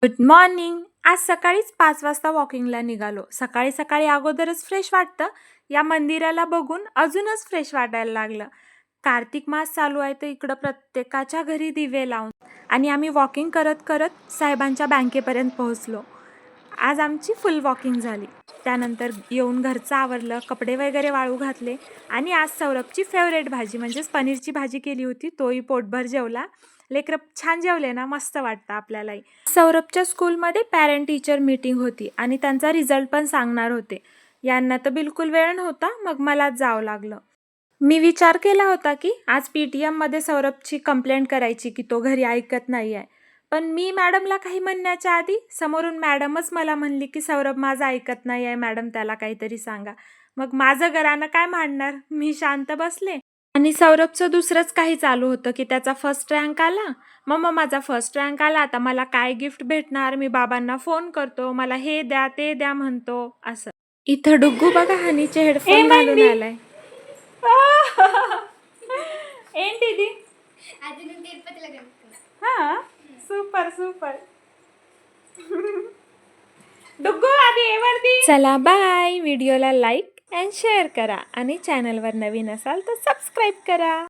Good morning. आज सकाळीच 5 वाजता वॉकिंगला निघालो. सकाळी सकाळी अगोदरच फ्रेश वाटतं. या मंदिराला बघून अजूनच फ्रेश वाटायला लागलं. कार्तिक मास चालू आहे तर इकडं प्रत्येकाच्या घरी दिवे लावून आणि आम्ही वॉकिंग करत करत साहेबांच्या बँकेपर्यंत पोहोचलो. आज आमची फुल वॉकिंग झाली. त्यानंतर येऊन घरचं आवरलं, कपडे वगैरे वाळू घातले आणि आज सौरभची फेवरेट भाजी म्हणजेच पनीरची भाजी केली होती. तोही पोटभर जेवला. लेकरं छान जेवले ना, मस्त वाटतं आपल्यालाही. सौरभच्या स्कूलमध्ये पॅरेंट टीचर मीटिंग होती आणि त्यांचा रिझल्ट पण सांगणार होते. यांना तर बिलकुल वेळ नव्हता, मग मलाच जावं लागलं. मी विचार केला होता की आज PTMमध्ये सौरभची कंप्लेंट करायची की तो घरी ऐकत नाही आहे. पण मी मॅडमला काही म्हणण्याच्या आधी समोरून मॅडमच मला म्हणली की सौरभ माझं ऐकत नाही आहे मॅडम, त्याला काहीतरी सांगा. मग माझं घरानं काय मांडणार, मी शांत बसले. आणि सौरभचं दुसरंच काही चालू होतं की त्याचा फर्स्ट रँक आला. मम्मा माझा फर्स्ट रँक आला, आता मला काय गिफ्ट भेटणार, मी बाबांना फोन करतो, मला हे द्या ते द्या म्हणतो असं. इथं डुग्गू बघा हनीचे हेडफोन घालून आलाय. ఏంటి ఇది? అది నేను తిరుపతిలో కొనుక్కున్నా. Super super. डुग्गू आधी एवरती. चला बाय. व्हिडिओला लाईक अँड शेअर करा आणि चॅनलवर नवीन असाल तर सबस्क्राईब करा.